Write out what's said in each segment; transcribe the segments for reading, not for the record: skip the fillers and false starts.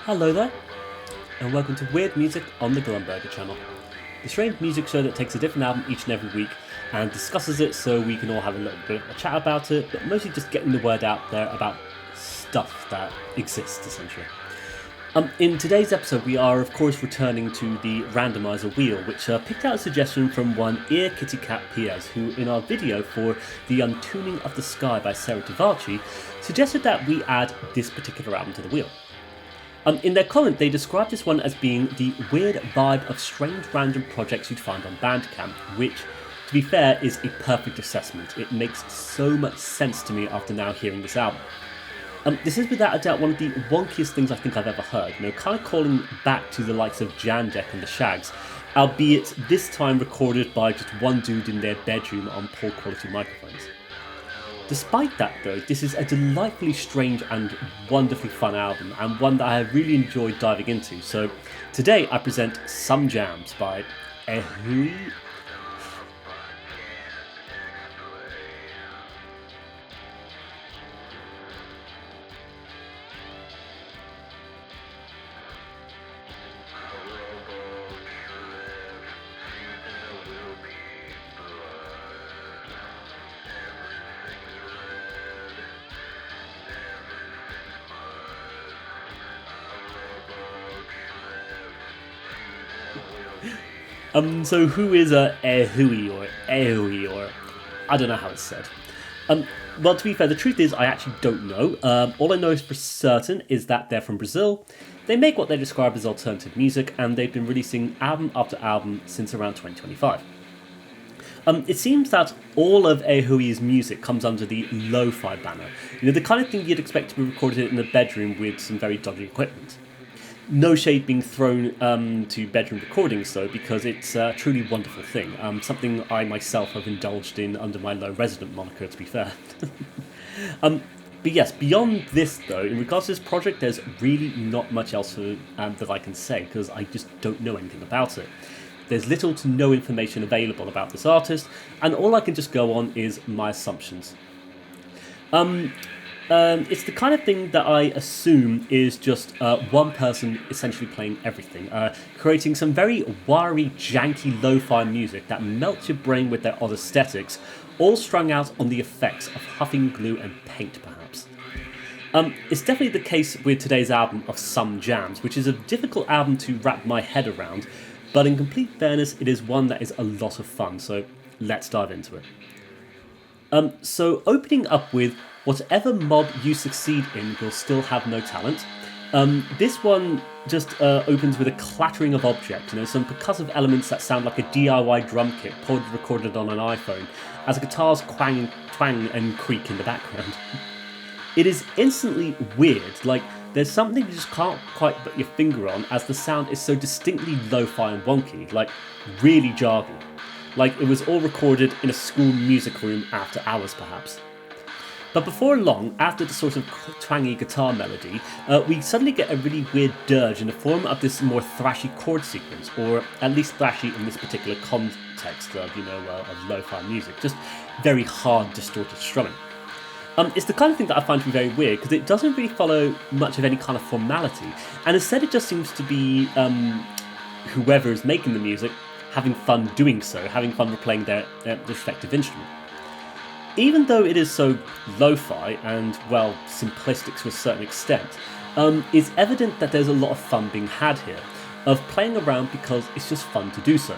Hello there, and welcome to Weird Music on the Glumberger channel. The strange music show that takes a different album each and every week and discusses it so we can all have a little bit of a chat about it, but mostly just getting the word out there about stuff that exists, essentially. In today's episode, we are, of course, returning to the randomizer wheel, which picked out a suggestion from one Ear Kitty Cat Piers, who, in our video for The Untuning of the Sky by Sarah Divarchi, suggested that we add this particular album to the wheel. In their comment, they described this one as being the weird vibe of strange random projects you'd find on Bandcamp, which, to be fair, is a perfect assessment. It makes so much sense to me after now hearing this album. This is without a doubt one of the wonkiest things I think I've ever heard, kind of calling back to the likes of Jandek and the Shags, albeit this time recorded by just one dude in their bedroom on poor quality microphones. Despite that though, this is a delightfully strange and wonderfully fun album, and one that I have really enjoyed diving into, so today I present Some Jams by ehouie. So who is a ehouie or ehouie, or I don't know how it's said. Well, to be fair, the truth is I actually don't know. All I know for certain is that they're from Brazil. They make what they describe as alternative music, and they've been releasing album after album since around 2025. It seems that all of ehouie's music comes under the lo-fi banner. The kind of thing you'd expect to be recorded in a bedroom with some very dodgy equipment. No shade being thrown to bedroom recordings though, because it's a truly wonderful thing. Something I myself have indulged in under my low resident moniker, to be fair. But yes, beyond this though, in regards to this project, there's really not much else that I can say, because I just don't know anything about it. There's little to no information available about this artist, and all I can just go on is my assumptions. It's the kind of thing that I assume is just one person essentially playing everything, creating some very wiry, janky lo-fi music that melts your brain with their odd aesthetics, all strung out on the effects of huffing glue and paint, perhaps. It's definitely the case with today's album of Some Jams, which is a difficult album to wrap my head around, but in complete fairness, it is one that is a lot of fun, so let's dive into it. So opening up with Whatever Mob You Succeed In Will Still Have No Talent. This one just opens with a clattering of objects, some percussive elements that sound like a DIY drum kit recorded on an iPhone, as guitars twang and creak in the background. It is instantly weird, like there's something you just can't quite put your finger on, as the sound is so distinctly lo-fi and wonky, like really jargly. Like it was all recorded in a school music room after hours, perhaps. But before long, after the sort of twangy guitar melody, we suddenly get a really weird dirge in the form of this more thrashy chord sequence, or at least thrashy in this particular context of, of lo-fi music, just very hard, distorted strumming. It's the kind of thing that I find to be very weird, because it doesn't really follow much of any kind of formality, and instead it just seems to be whoever is making the music having fun doing so, having fun replaying their respective instrument. Even though it is so lo-fi and, well, simplistic to a certain extent, it's evident that there's a lot of fun being had here, of playing around because it's just fun to do so.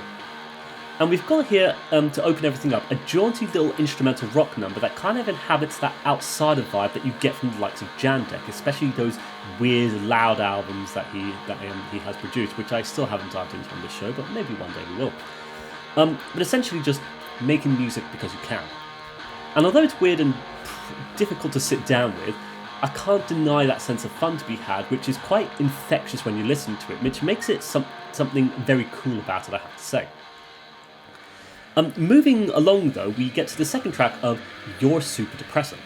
And we've got here, to open everything up, a jaunty little instrumental rock number that kind of inhabits that outsider vibe that you get from the likes of Jandek, especially those weird, loud albums that he has produced, which I still haven't dived into on this show, but maybe one day we will. But essentially just making music because you can. And although it's weird and difficult to sit down with, I can't deny that sense of fun to be had, which is quite infectious when you listen to it, which makes it something very cool about it, I have to say. Moving along though, we get to the second track of You're Super Depressing.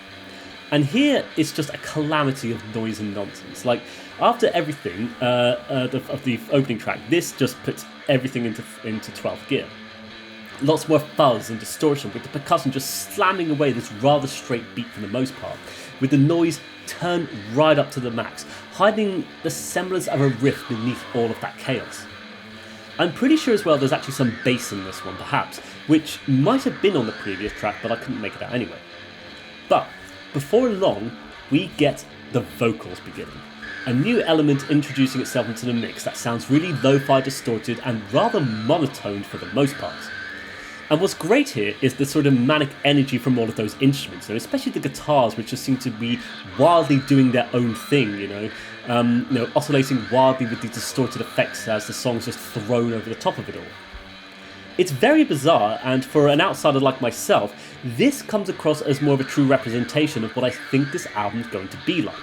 And here it's just a calamity of noise and nonsense. Like, after everything of the opening track, this just puts everything into 12th gear. Lots more fuzz and distortion, with the percussion just slamming away this rather straight beat for the most part, with the noise turned right up to the max, hiding the semblance of a riff beneath all of that chaos. I'm pretty sure as well there's actually some bass in this one perhaps, which might have been on the previous track but I couldn't make it out anyway. But before long, we get the vocals beginning. A new element introducing itself into the mix that sounds really lo-fi distorted and rather monotoned for the most part. And what's great here is the sort of manic energy from all of those instruments, especially the guitars, which just seem to be wildly doing their own thing, oscillating wildly with the distorted effects as the song's just thrown over the top of it all. It's very bizarre, and for an outsider like myself, this comes across as more of a true representation of what I think this album's going to be like.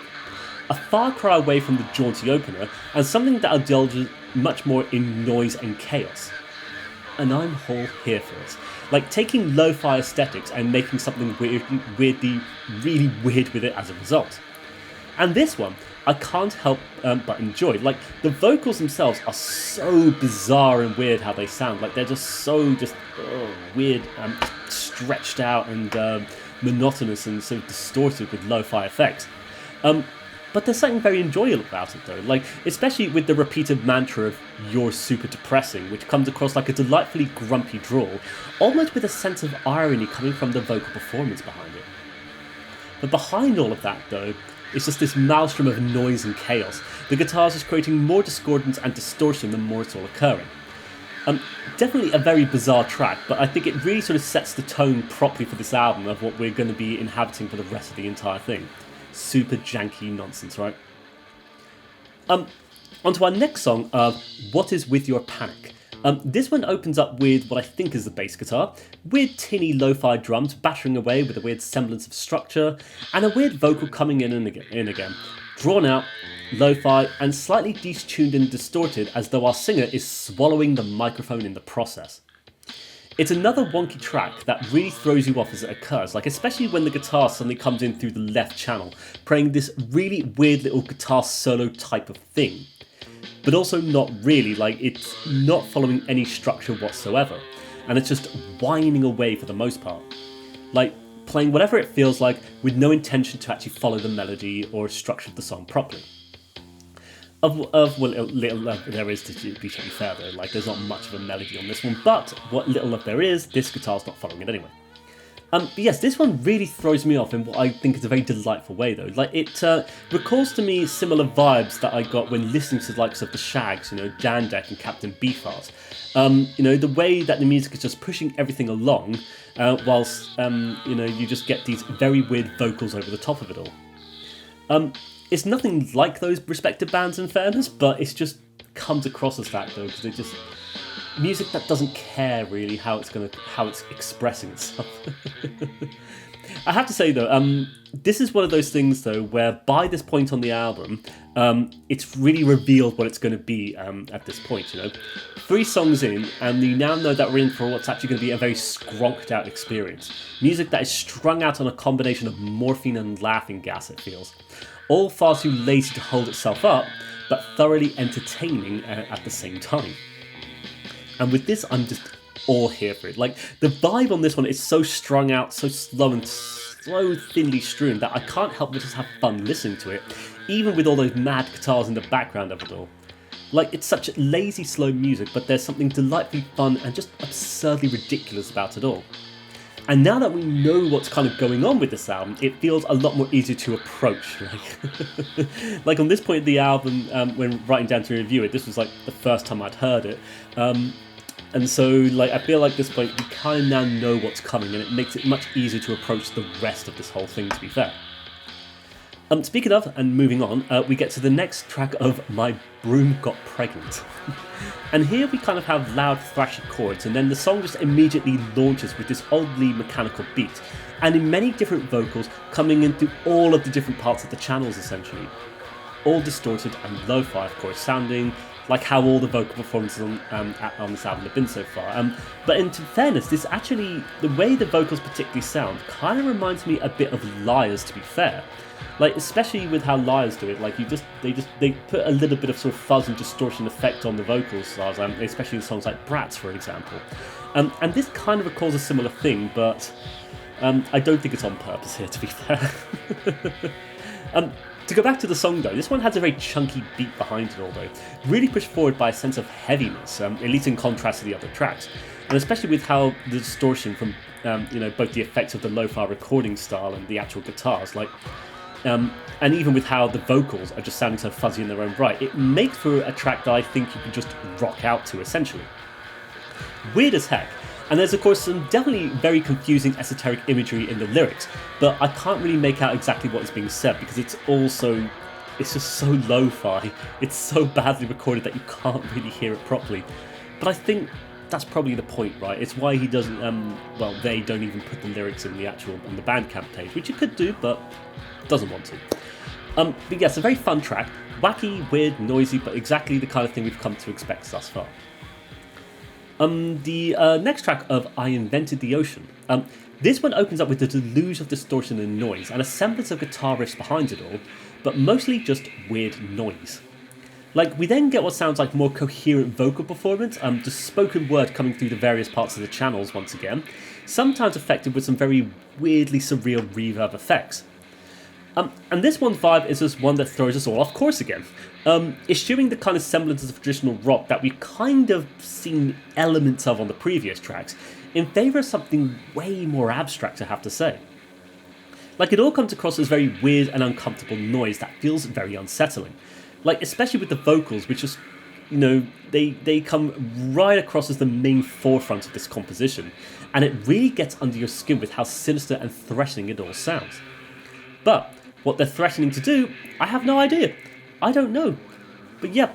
A far cry away from the jaunty opener, and something that indulges much more in noise and chaos. And I'm all here for it. Like taking lo-fi aesthetics and making something weirdly, really weird with it as a result. And this one, I can't help but enjoy. Like the vocals themselves are so bizarre and weird how they sound. Like they're just so weird, stretched out and monotonous and sort of distorted with lo-fi effects. But there's something very enjoyable about it though, like especially with the repeated mantra of "you're super depressing," which comes across like a delightfully grumpy drawl, almost with a sense of irony coming from the vocal performance behind it. But behind all of that though, it's just this maelstrom of noise and chaos. The guitars is creating more discordance and distortion the more it's all occurring. Definitely a very bizarre track, but I think it really sort of sets the tone properly for this album of what we're going to be inhabiting for the rest of the entire thing. Super janky nonsense, right? Onto our next song of What Is With Your Panic. This one opens up with what I think is the bass guitar, weird tinny lo-fi drums battering away with a weird semblance of structure, and a weird vocal coming in again, drawn out, lo-fi, and slightly detuned and distorted as though our singer is swallowing the microphone in the process. It's another wonky track that really throws you off as it occurs, like especially when the guitar suddenly comes in through the left channel, playing this really weird little guitar solo type of thing. But also not really, like it's not following any structure whatsoever, and it's just whining away for the most part. Like playing whatever it feels like with no intention to actually follow the melody or structure of the song properly. Of what little love there is, to be fair though, like there's not much of a melody on this one, but what little love there is, this guitar's not following it anyway. But yes, this one really throws me off in what I think is a very delightful way though. Like it recalls to me similar vibes that I got when listening to the likes of the Shags, Jan Deck and Captain Beefheart. The way that the music is just pushing everything along, whilst you just get these very weird vocals over the top of it all. It's nothing like those respective bands in fairness, but it just comes across as that though, because they're just music that doesn't care really how it's expressing itself. I have to say though, this is one of those things though where by this point on the album, it's really revealed what it's going to be at this point. 3 songs in, and you now know that we're in for what's actually going to be a very skronked out experience. Music that is strung out on a combination of morphine and laughing gas, it feels. All far too lazy to hold itself up, but thoroughly entertaining at the same time. And with this, I'm just all here for it. Like, the vibe on this one is so strung out, so slow and so thinly strewn that I can't help but just have fun listening to it, even with all those mad guitars in the background of it all. Like, it's such lazy, slow music, but there's something delightfully fun and just absurdly ridiculous about it all. And now that we know what's kind of going on with this album, it feels a lot more easy to approach. Like on this point of the album, when writing down to review it, this was like the first time I'd heard it. And so like I feel like at this point we kind of now know what's coming, and it makes it much easier to approach the rest of this whole thing, to be fair. Speaking of, and moving on, we get to the next track of My Broom Got Pregnant. And here we kind of have loud thrashy chords, and then the song just immediately launches with this oddly mechanical beat, and in many different vocals coming in through all of the different parts of the channels essentially. All distorted and lo-fi, of course, sounding like how all the vocal performances on this album have been so far. But in fairness, this actually, the way the vocals particularly sound, kind of reminds me a bit of Liars, to be fair. Like, especially with how Liars do it, like they put a little bit of sort of fuzz and distortion effect on the vocals, especially in songs like Brats, for example. And this kind of recalls a similar thing, but I don't think it's on purpose here, to be fair. To go back to the song though, this one has a very chunky beat behind it all though, really pushed forward by a sense of heaviness, at least in contrast to the other tracks, and especially with how the distortion from both the effects of the lo-fi recording style and the actual guitars, and even with how the vocals are just sounding so fuzzy in their own right, it makes for a track that I think you can just rock out to essentially. Weird as heck. And there's of course some definitely very confusing esoteric imagery in the lyrics, but I can't really make out exactly what is being said because it's just so lo-fi, it's so badly recorded that you can't really hear it properly. But I think that's probably the point, right? It's why he doesn't, they don't even put the lyrics in the on the Bandcamp page, which you could do, but doesn't want to. But yes, a very fun track, wacky, weird, noisy, but exactly the kind of thing we've come to expect thus far. The next track of I Invented the Ocean. This one opens up with a deluge of distortion and noise, and a semblance of guitar riffs behind it all, but mostly just weird noise. We then get what sounds like more coherent vocal performance, just spoken word coming through the various parts of the channels once again, sometimes affected with some very weirdly surreal reverb effects. And this one's vibe is just one that throws us all off course again, eschewing the kind of semblances of traditional rock that we've kind of seen elements of on the previous tracks, in favour of something way more abstract, I have to say. It all comes across as very weird and uncomfortable noise that feels very unsettling, especially with the vocals, which just, they come right across as the main forefront of this composition, and it really gets under your skin with how sinister and threatening it all sounds. But what they're threatening to do, I have no idea. I don't know. But yeah,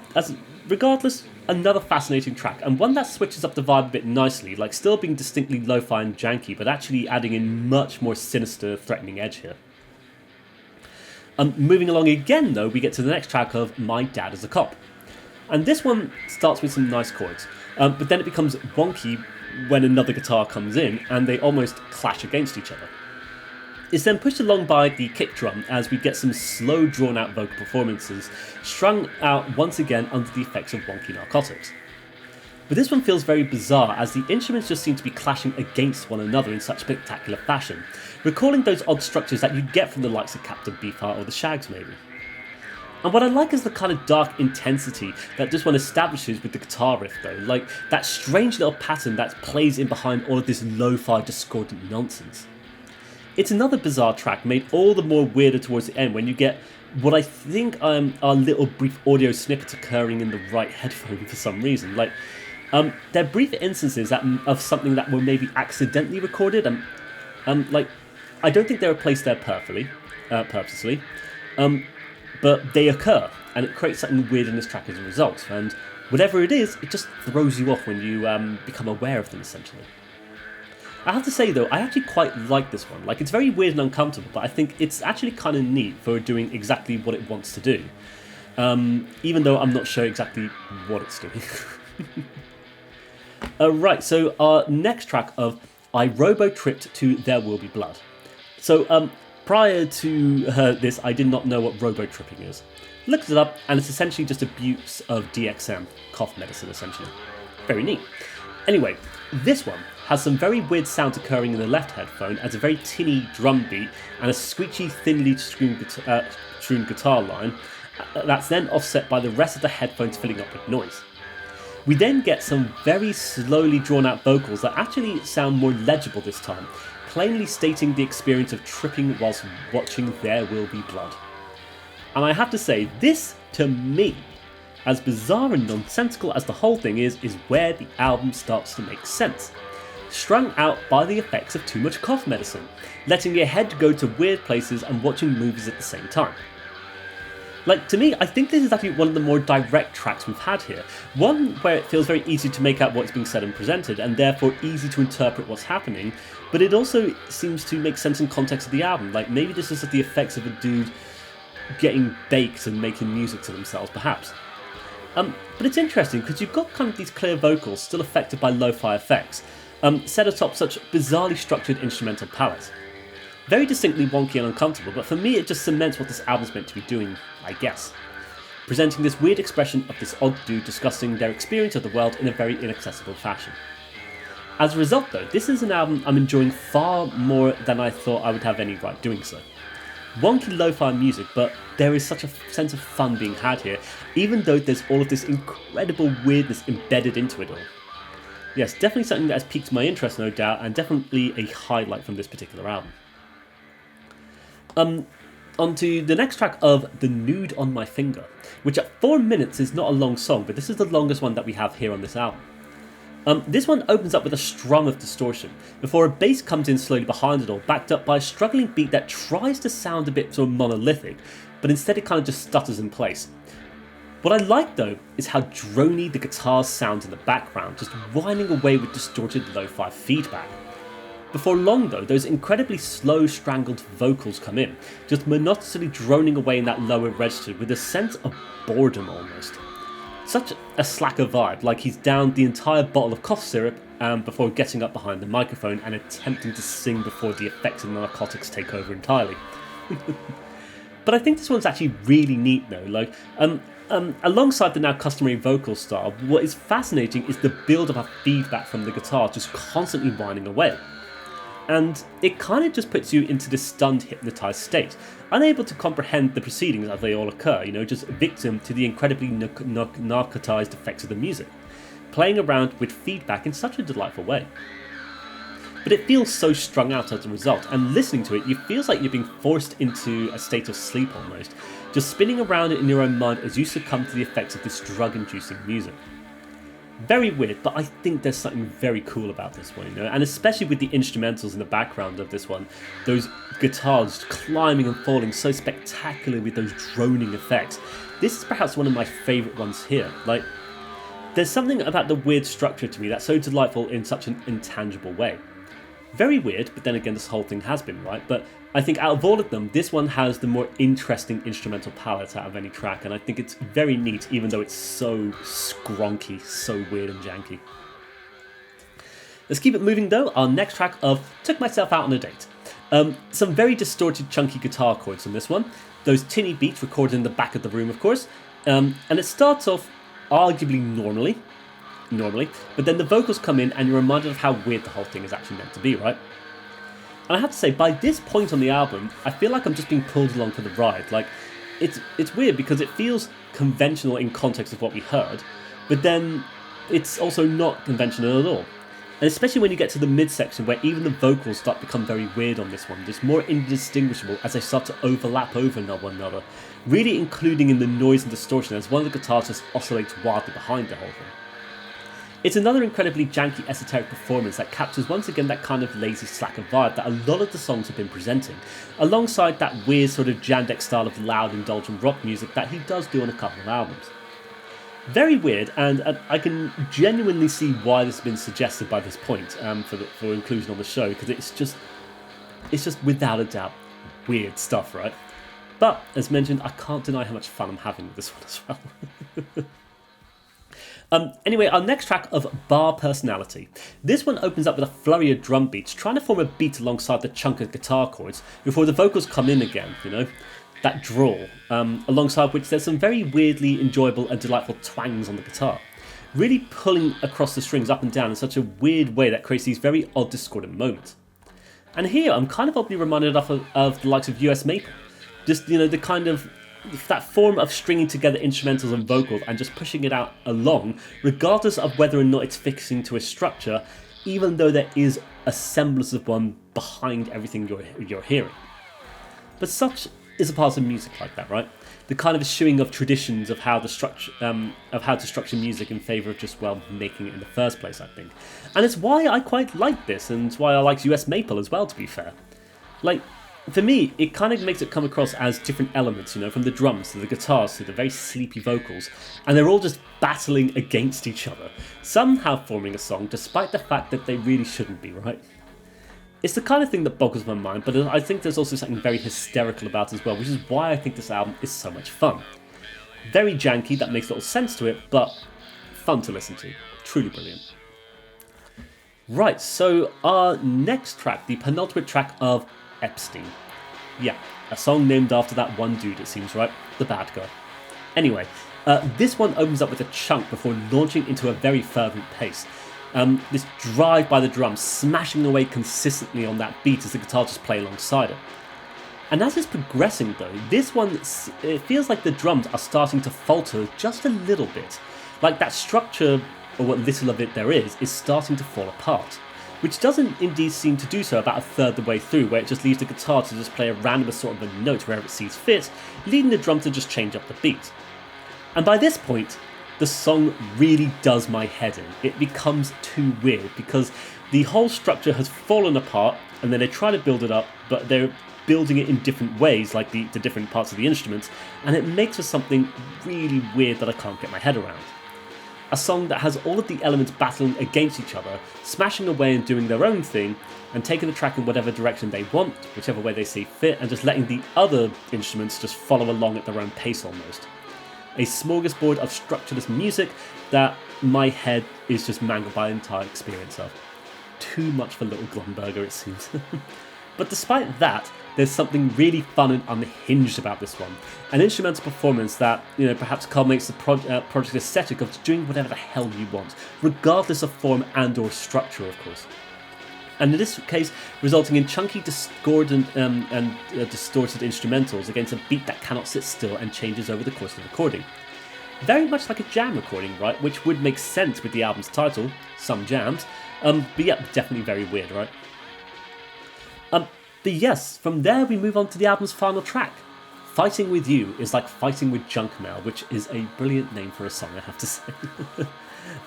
regardless, another fascinating track, and one that switches up the vibe a bit nicely, still being distinctly lo-fi and janky, but actually adding in much more sinister, threatening edge here. Moving along again though, we get to the next track of My Dad is a Cop. And this one starts with some nice chords, but then it becomes wonky when another guitar comes in, and they almost clash against each other. It's then pushed along by the kick drum as we get some slow drawn out vocal performances strung out once again under the effects of wonky narcotics. But this one feels very bizarre as the instruments just seem to be clashing against one another in such spectacular fashion, recalling those odd structures that you'd get from the likes of Captain Beefheart or the Shags maybe. And what I like is the kind of dark intensity that this one establishes with the guitar riff though, that strange little pattern that plays in behind all of this lo-fi discordant nonsense. It's another bizarre track made all the more weirder towards the end when you get what I think are little brief audio snippets occurring in the right headphone for some reason. They're brief instances of something that were maybe accidentally recorded, I don't think they were placed there purposely, but they occur, and it creates something weird in this track as a result, and whatever it is, it just throws you off when you become aware of them essentially. I have to say though, I actually quite like this one. It's very weird and uncomfortable, but I think it's actually kind of neat for doing exactly what it wants to do. Even though I'm not sure exactly what it's doing. Right, so our next track of I robo-tripped to There Will Be Blood. So prior to this, I did not know what robo-tripping is. Looked it up, and it's essentially just abuse of DXM, cough medicine essentially. Very neat. Anyway, this one has some very weird sounds occurring in the left headphone as a very tinny drum beat and a screechy, thinly tuned guitar line that's then offset by the rest of the headphones filling up with noise. We then get some very slowly drawn out vocals that actually sound more legible this time, plainly stating the experience of tripping whilst watching There Will Be Blood. And I have to say, this, to me, as bizarre and nonsensical as the whole thing is where the album starts to make sense. Strung out by the effects of too much cough medicine, letting your head go to weird places and watching movies at the same time. To me, I think this is actually one of the more direct tracks we've had here. One where it feels very easy to make out what's being said and presented, and therefore easy to interpret what's happening, but it also seems to make sense in context of the album. Maybe this is just the effects of a dude getting baked and making music to themselves, perhaps. But it's interesting because you've got kind of these clear vocals still affected by lo-fi effects, set atop such bizarrely structured instrumental palettes. Very distinctly wonky and uncomfortable, but for me it just cements what this album's meant to be doing, I guess. Presenting this weird expression of this odd dude discussing their experience of the world in a very inaccessible fashion. As a result though, this is an album I'm enjoying far more than I thought I would have any right doing so. Wonky lo-fi music, but there is such a sense of fun being had here, even though there's all of this incredible weirdness embedded into it all. Yes, definitely something that has piqued my interest, no doubt, and definitely a highlight from this particular album. On to the next track of The Nude on My Finger, which at 4 minutes is not a long song, but this is the longest one that we have here on this album. This one opens up with a strum of distortion, before a bass comes in slowly behind it all, backed up by a struggling beat that tries to sound a bit sort of monolithic, but instead it kind of just stutters in place. What I like though is how drony the guitars sound in the background, just whining away with distorted lo-fi feedback. Before long though, those incredibly slow strangled vocals come in, just monotonously droning away in that lower register with a sense of boredom almost. Such a slacker vibe, like he's downed the entire bottle of cough syrup before getting up behind the microphone and attempting to sing before the effects of narcotics take over entirely. But I think this one's actually really neat though, like alongside the now customary vocal style, what is fascinating is the build of feedback from the guitar just constantly whining away. And it kind of just puts you into this stunned, hypnotised state, unable to comprehend the proceedings as they all occur, just victim to the incredibly narcotised effects of the music, playing around with feedback in such a delightful way. But it feels so strung out as a result, and listening to it, it feels like you're being forced into a state of sleep almost, just spinning around in your own mind as you succumb to the effects of this drug-inducing music. Very weird, but I think there's something very cool about this one, and especially with the instrumentals in the background of this one, those guitars climbing and falling so spectacularly with those droning effects. This is perhaps one of my favourite ones here. Like, there's something about the weird structure to me that's so delightful in such an intangible way. Very weird, but then again this whole thing has been, right? But I think out of all of them, this one has the more interesting instrumental palette out of any track, and I think it's very neat, even though it's so skronky, so weird and janky. Let's keep it moving though. Our next track of Took Myself Out on a Date. Some very distorted, chunky guitar chords on this one. Those tinny beats recorded in the back of the room, of course. And it starts off arguably normally, but then the vocals come in and you're reminded of how weird the whole thing is actually meant to be, right? And I have to say, by this point on the album, I feel like I'm just being pulled along for the ride. Like, it's weird because it feels conventional in context of what we heard, but then it's also not conventional at all. And especially when you get to the midsection where even the vocals start to become very weird on this one, just more indistinguishable as they start to overlap over one another, really including in the noise and distortion as one of the guitars just oscillates wildly behind the whole thing. It's another incredibly janky, esoteric performance that captures once again that kind of lazy slacker vibe that a lot of the songs have been presenting, alongside that weird sort of Jandek style of loud, indulgent rock music that he does do on a couple of albums. Very weird, and I can genuinely see why this has been suggested by this point for inclusion on the show, because it's just without a doubt weird stuff, right? But as mentioned, I can't deny how much fun I'm having with this one as well. Anyway, our next track of Bar Personality. This one opens up with a flurry of drum beats, trying to form a beat alongside the chunk of guitar chords before the vocals come in again, that drawl, alongside which there's some very weirdly enjoyable and delightful twangs on the guitar, really pulling across the strings up and down in such a weird way that creates these very odd discordant moments. And here I'm kind of oddly reminded of the likes of US Maple, just the kind of that form of stringing together instrumentals and vocals and just pushing it out along, regardless of whether or not it's fixing to a structure, even though there is a semblance of one behind everything you're hearing. But such is a part of music like that, right? The kind of eschewing of traditions of how to structure music in favour of just making it in the first place, I think. And it's why I quite like this, and it's why I like US Maple as well, to be fair. Like, for me, it kind of makes it come across as different elements, from the drums to the guitars to the very sleepy vocals, and they're all just battling against each other, somehow forming a song despite the fact that they really shouldn't be, right? It's the kind of thing that boggles my mind, but I think there's also something very hysterical about it as well, which is why I think this album is so much fun. Very janky, that makes little sense to it, but fun to listen to. Truly brilliant. Right, so our next track, the penultimate track of Epstein. Yeah, a song named after that one dude, it seems, right? The bad guy. Anyway, this one opens up with a chunk before launching into a very fervent pace. This drive by the drums, smashing away consistently on that beat as the guitar just play alongside it. And as it's progressing though, this one, it feels like the drums are starting to falter just a little bit. Like that structure, or what little of it there is starting to fall apart. Which doesn't indeed seem to do so about a third the way through, where it just leaves the guitar to just play a random sort of a note wherever it sees fit, leading the drum to just change up the beat. And by this point, the song really does my head in. It becomes too weird, because the whole structure has fallen apart, and then they try to build it up, but they're building it in different ways, like the different parts of the instruments, and it makes for something really weird that I can't get my head around. A song that has all of the elements battling against each other, smashing away and doing their own thing, and taking the track in whatever direction they want, whichever way they see fit, and just letting the other instruments just follow along at their own pace almost. A smorgasbord of structureless music that my head is just mangled by the entire experience of. Too much for little Glomberger, it seems. But despite that, there's something really fun and unhinged about this one. An instrumental performance that, perhaps culminates the project aesthetic of doing whatever the hell you want, regardless of form and or structure, of course. And in this case, resulting in chunky, discordant and distorted instrumentals against a beat that cannot sit still and changes over the course of the recording. Very much like a jam recording, right? Which would make sense with the album's title, Some Jams. But yeah, definitely very weird, right? But yes, from there we move on to the album's final track. Fighting With You is like fighting with junk mail, which is a brilliant name for a song, I have to say.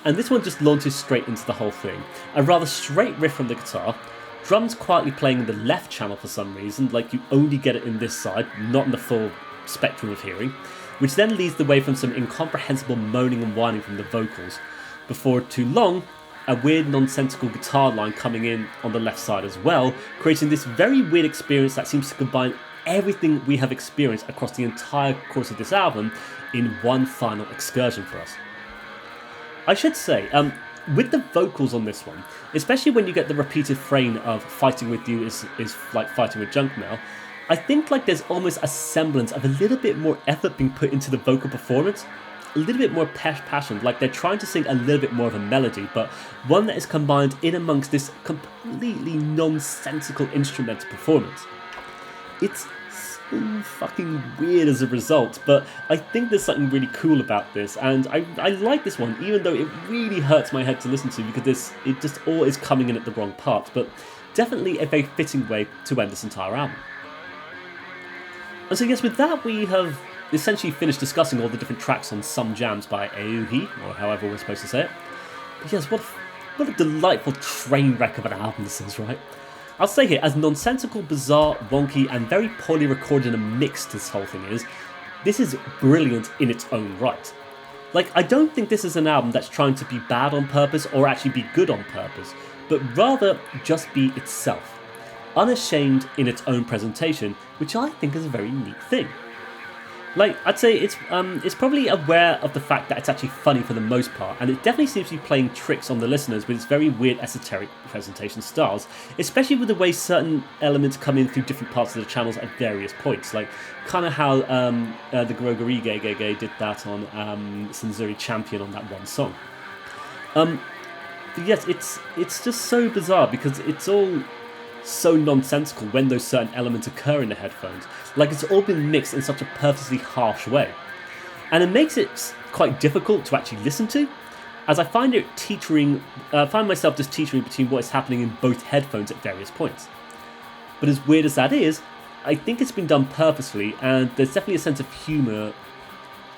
And this one just launches straight into the whole thing. A rather straight riff from the guitar, drums quietly playing in the left channel for some reason, like you only get it in this side, not in the full spectrum of hearing, which then leads the way from some incomprehensible moaning and whining from the vocals. Before too long, a weird nonsensical guitar line coming in on the left side as well, creating this very weird experience that seems to combine everything we have experienced across the entire course of this album in one final excursion for us. I should say, with the vocals on this one, especially when you get the repeated refrain of fighting with you is like fighting with junk mail, I think like there's almost a semblance of a little bit more effort being put into the vocal performance, a little bit more passion, like they're trying to sing a little bit more of a melody, but one that is combined in amongst this completely nonsensical instrumental performance. It's so fucking weird as a result, but I think there's something really cool about this, and I like this one, even though it really hurts my head to listen to, because it just all is coming in at the wrong part, but definitely a very fitting way to end this entire album. And so yes, with that we have essentially finished discussing all the different tracks on Some Jams by ehouie, or however we're supposed to say it. But yes, what a delightful train wreck of an album this is, right? I'll say here, as nonsensical, bizarre, wonky, and very poorly recorded and mixed this whole thing is, this is brilliant in its own right. Like, I don't think this is an album that's trying to be bad on purpose or actually be good on purpose, but rather just be itself. Unashamed in its own presentation, which I think is a very neat thing. Like, I'd say it's probably aware of the fact that it's actually funny for the most part, and it definitely seems to be playing tricks on the listeners with its very weird esoteric presentation styles, especially with the way certain elements come in through different parts of the channels at various points, like kind of how the Grogari Gay did that on Senzuri Champion on that one song. But yes, it's just so bizarre because it's all so nonsensical when those certain elements occur in the headphones. Like, it's all been mixed in such a purposely harsh way. And it makes it quite difficult to actually listen to, as I find myself just teetering between what is happening in both headphones at various points. But as weird as that is, I think it's been done purposefully, and there's definitely a sense of humour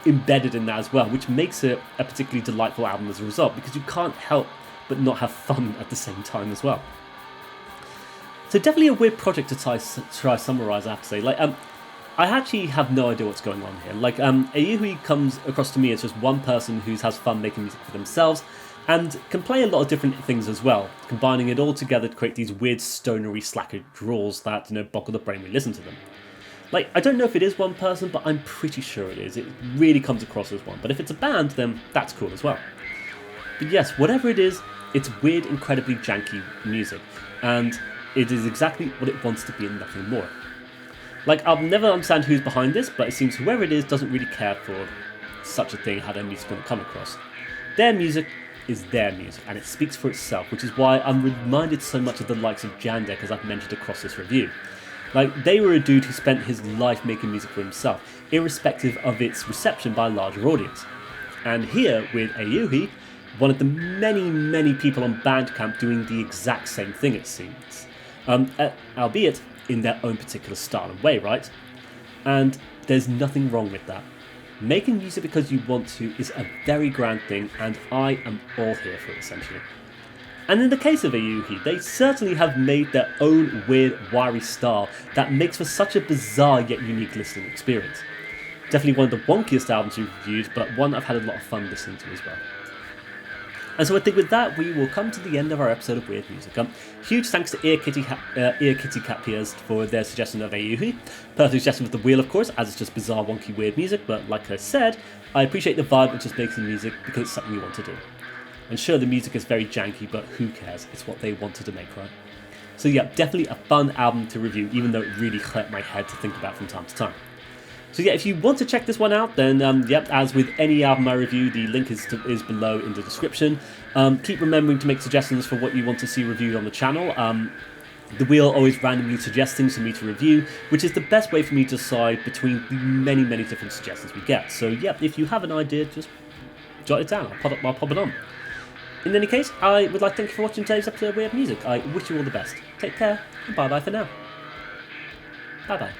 embedded in that as well, which makes it a particularly delightful album as a result, because you can't help but not have fun at the same time as well. So definitely a weird project to try summarise, I have to say. Like, I actually have no idea what's going on here. Like, ehouie comes across to me as just one person who has fun making music for themselves, and can play a lot of different things as well, combining it all together to create these weird stonery slacker drawls that, boggle the brain when we listen to them. Like, I don't know if it is one person, but I'm pretty sure it is. It really comes across as one. But if it's a band, then that's cool as well. But yes, whatever it is, it's weird, incredibly janky music, and it is exactly what it wants to be and nothing more. Like, I'll never understand who's behind this, but it seems whoever it is doesn't really care for such a thing, how their music's going to come across. Their music is their music, and it speaks for itself, which is why I'm reminded so much of the likes of Jandek, as I've mentioned across this review. Like, they were a dude who spent his life making music for himself, irrespective of its reception by a larger audience. And here, with ehouie, one of the many people on Bandcamp doing the exact same thing, it seems. Albeit in their own particular style and way, right? And there's nothing wrong with that. Making music because you want to is a very grand thing, and I am all here for it, essentially. And in the case of ehouie, they certainly have made their own weird, wiry style that makes for such a bizarre yet unique listening experience. Definitely one of the wonkiest albums we've reviewed, but one I've had a lot of fun listening to as well. And so I think with that, we will come to the end of our episode of Weird Music. Huge thanks to Ear Kitty Cat Piers for their suggestion of ehouie. Perfect suggestion with the wheel, of course, as it's just bizarre, wonky, weird music, but like I said, I appreciate the vibe of just making music because it's something you want to do. And sure, the music is very janky, but who cares? It's what they wanted to make, right? So yeah, definitely a fun album to review, even though it really hurt my head to think about from time to time. So yeah, if you want to check this one out, then yep, as with any album I review, the link is below in the description. Keep remembering to make suggestions for what you want to see reviewed on the channel. The wheel always randomly suggests things for me to review, which is the best way for me to decide between the many different suggestions we get. So yep, if you have an idea, just jot it down. I'll pop it on. In any case, I would like to thank you for watching today's episode of Weird Music. I wish you all the best. Take care, and bye-bye for now. Bye-bye.